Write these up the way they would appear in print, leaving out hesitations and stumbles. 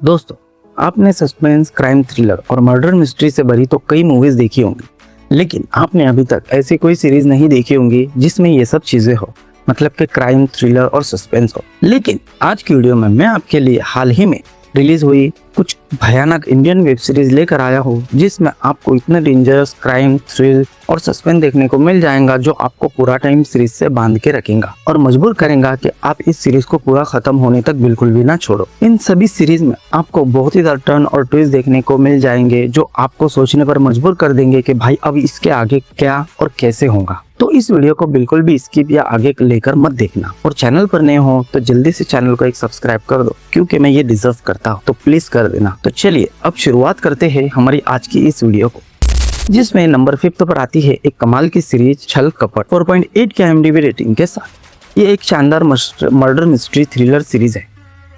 दोस्तों, आपने suspense, crime, thriller और मर्डर मिस्ट्री से भरी तो कई मूवीज देखी होंगी, लेकिन आपने अभी तक ऐसी कोई सीरीज नहीं देखी होंगी जिसमें ये सब चीजें हो, मतलब कि क्राइम, थ्रिलर और सस्पेंस हो। लेकिन आज की वीडियो में मैं आपके लिए हाल ही में रिलीज हुई कुछ भयानक इंडियन वेब सीरीज लेकर आया हूँ, जिसमें आपको इतने डेंजरस क्राइम, थ्रिल और सस्पेंस देखने को मिल जाएगा जो आपको पूरा टाइम सीरीज से बांध के रखेगा और मजबूर करेगा कि आप इस सीरीज को पूरा खत्म होने तक बिल्कुल भी ना छोड़ो। इन सभी सीरीज में आपको बहुत ही ज्यादा टर्न और ट्विस्ट देखने को मिल जाएंगे जो आपको सोचने पर मजबूर कर देंगे कि भाई अब इसके आगे क्या और कैसे होगा। तो इस वीडियो को बिल्कुल भी स्किप या आगे लेकर मत देखना, और चैनल पर नए हो तो जल्दी से चैनल को एक सब्सक्राइब कर दो, क्योंकि मैं ये डिजर्व करता हूँ, तो प्लीज कर देना। तो चलिए अब शुरुआत करते हैं हमारी आज की इस वीडियो को, जिसमें नंबर 5 पर आती है एक कमाल की सीरीज छल कपट 4.8 के IMDb रेटिंग के साथ। ये एक शानदार मर्डर मिस्ट्री थ्रिलर सीरीज है।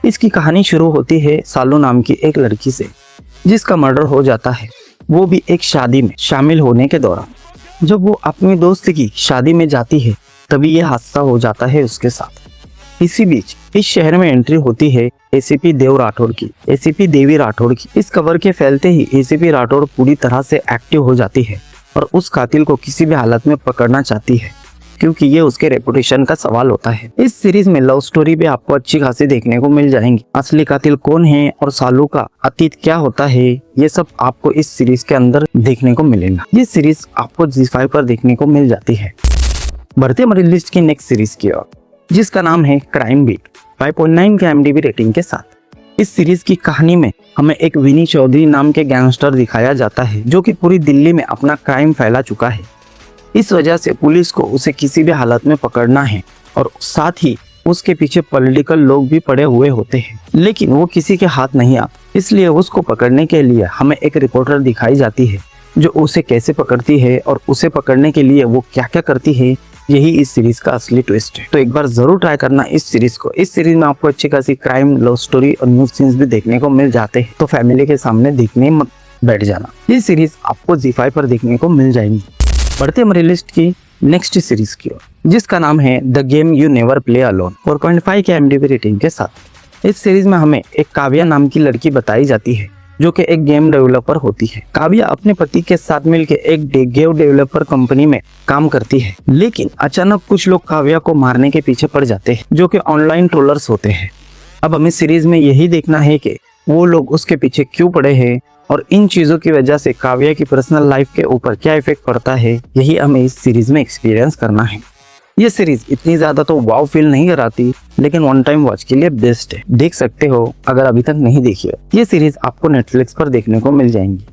इसकी कहानी शुरू होती है सालू नाम की एक लड़की से, जिसका मर्डर हो जाता है, वो भी एक शादी में शामिल होने के दौरान। जब वो अपने दोस्त की शादी में जाती है तभी ये हादसा हो जाता है उसके साथ। इसी बीच इस शहर में एंट्री होती है ACP देवी राठौड़ की। इस खबर के फैलते ही ACP राठौड़ पूरी तरह से एक्टिव हो जाती है और उस कातिल को किसी भी हालत में पकड़ना चाहती है, क्योंकि ये उसके रेपुटेशन का सवाल होता है। इस सीरीज में लव स्टोरी भी आपको अच्छी खासी देखने को मिल जाएंगी। असली कातिल कौन है और सालू का अतीत क्या होता है, ये सब आपको इस सीरीज के अंदर देखने को मिलेगा। ये सीरीज आपको ZEE5 पर देखने को मिल जाती है। बढ़ते हमारी लिस्ट की नेक्स्ट सीरीज की ओर, जिसका नाम है क्राइम बीट 5.9 के IMDb रेटिंग के साथ। इस सीरीज की कहानी में हमें एक विनी चौधरी नाम के गैंगस्टर दिखाया जाता है, जो कि पूरी दिल्ली में अपना क्राइम फैला चुका है। इस वजह से पुलिस को उसे किसी भी हालत में पकड़ना है, और साथ ही उसके पीछे पॉलिटिकल लोग भी पड़े हुए होते हैं, लेकिन वो किसी के हाथ नहीं आते। इसलिए उसको पकड़ने के लिए हमें एक रिपोर्टर दिखाई जाती है, जो उसे कैसे पकड़ती है और उसे पकड़ने के लिए वो क्या क्या करती है। यही इस सीरीज का असली ट्विस्ट है। तो एक बार जरूर ट्राई करना इस सीरीज को। इस सीरीज में आपको अच्छी खासी क्राइम, लव स्टोरी और न्यूज सीन्स भी देखने को मिल जाते हैं, तो फैमिली के सामने देखने मत बैठ जाना। ये सीरीज आपको ZEE5 पर देखने को मिल जाएंगी। बढ़ते हमारी लिस्ट की नेक्स्ट सीरीज की ओर, जिसका नाम है the game you never play alone 4.5 के IMDb रेटिंग के साथ। इस सीरीज में हमें एक काव्या नाम की लड़की बताई जाती है, जो कि एक गेम डेवलपर होती है। काव्या अपने पति के साथ मिलकर एक गेम डेवलपर कंपनी में काम करती है, लेकिन अचानक कुछ लोग काव्या को मारने के पीछे पड़ जाते हैं, जो कि ऑनलाइन ट्रोलर्स होते हैं। अब हमें सीरीज में यही देखना है कि वो लोग उसके पीछे क्यों पड़े हैं और इन चीजों की वजह से काव्या की पर्सनल लाइफ के ऊपर क्या इफेक्ट पड़ता है। यही हमें इस सीरीज में एक्सपीरियंस करना है। ये सीरीज इतनी ज्यादा तो वाव फील नहीं कराती, लेकिन वन टाइम वॉच के लिए बेस्ट है, देख सकते हो अगर अभी तक नहीं देखी हो। ये सीरीज आपको नेटफ्लिक्स पर देखने को मिल जाएंगी।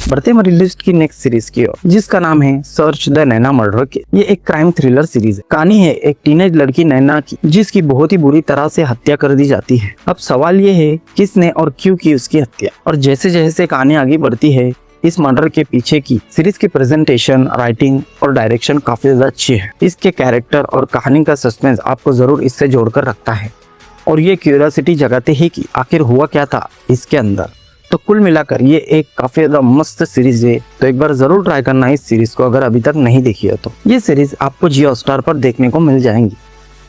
बढ़ते हमारी लिस्ट की नेक्स्ट सीरीज की ओर, जिसका नाम है search the Naina murder case. ये एक क्राइम थ्रिलर सीरीज है। कहानी है एक टीनेज लड़की नैना की, जिसकी बहुत ही बुरी तरह से हत्या कर दी जाती है। अब सवाल ये है किसने और क्यों की उसकी हत्या। और जैसे जैसे कहानी आगे बढ़ती है, इस मर्डर के पीछे की सीरीज की प्रेजेंटेशन, राइटिंग और डायरेक्शन काफी ज्यादा अच्छी है। इसके कैरेक्टर और कहानी का सस्पेंस आपको जरूर इससे जोड़कर रखता है, और ये क्यूरियोसिटी जगाते ही कि आखिर हुआ क्या था इसके अंदर। तो कुल मिलाकर ये एक काफी ज्यादा मस्त सीरीज है, तो एक बार जरूर ट्राई करना इस सीरीज को अगर अभी तक नहीं देखी है तो। ये सीरीज आपको जियो हॉटस्टार पर देखने को मिल जाएंगी।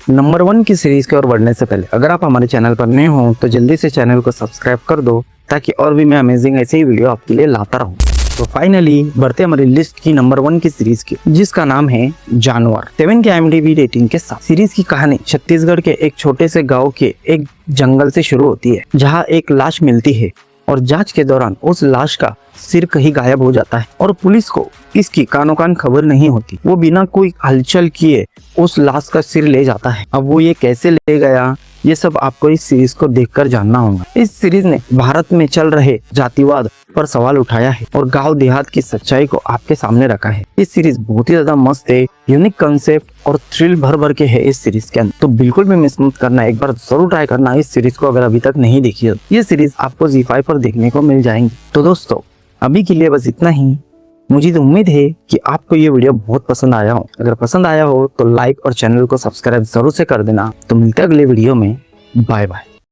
नंबर 1 की सीरीज की ओर बढ़ने से पहले अगर आप हमारे चैनल पर नए हो तो जल्दी से चैनल को सब्सक्राइब कर दो, ताकि और भी मैं अमेजिंग ऐसे ही वीडियो आपके लिए लाता रहूं। तो फाइनली बढ़ते हमारी लिस्ट की नंबर 1 की सीरीज की, जिसका नाम है जानवर 7 के IMDb रेटिंग के साथ। सीरीज की कहानी छत्तीसगढ़ के एक छोटे से गांव के एक जंगल से शुरू होती है, जहां एक लाश मिलती है, और जांच के दौरान उस लाश का सिर कहीं गायब हो जाता है, और पुलिस को इसकी कानो कान खबर नहीं होती। वो बिना कोई हलचल किए उस लाश का सिर ले जाता है। अब वो ये कैसे ले गया, ये सब आपको इस सीरीज को देखकर जानना होगा। इस सीरीज ने भारत में चल रहे जातिवाद पर सवाल उठाया है और गांव देहात की सच्चाई को आपके सामने रखा है। इस सीरीज बहुत ही ज्यादा मस्त है, यूनिक कंसेप्ट और थ्रिल भर भर के है इस सीरीज के अंदर, तो बिल्कुल भी मिस मत करना। एक बार जरूर ट्राई करना इस सीरीज को अगर अभी तक नहीं देखी है। ये सीरीज आपको ZEE5 पर देखने को मिल जाएंगी। तो दोस्तों, अभी के लिए बस इतना ही। मुझे तो उम्मीद है कि आपको ये वीडियो बहुत पसंद आया हो। अगर पसंद आया हो तो लाइक और चैनल को सब्सक्राइब जरूर से कर देना। तो मिलते हैं अगले वीडियो में। Bye bye.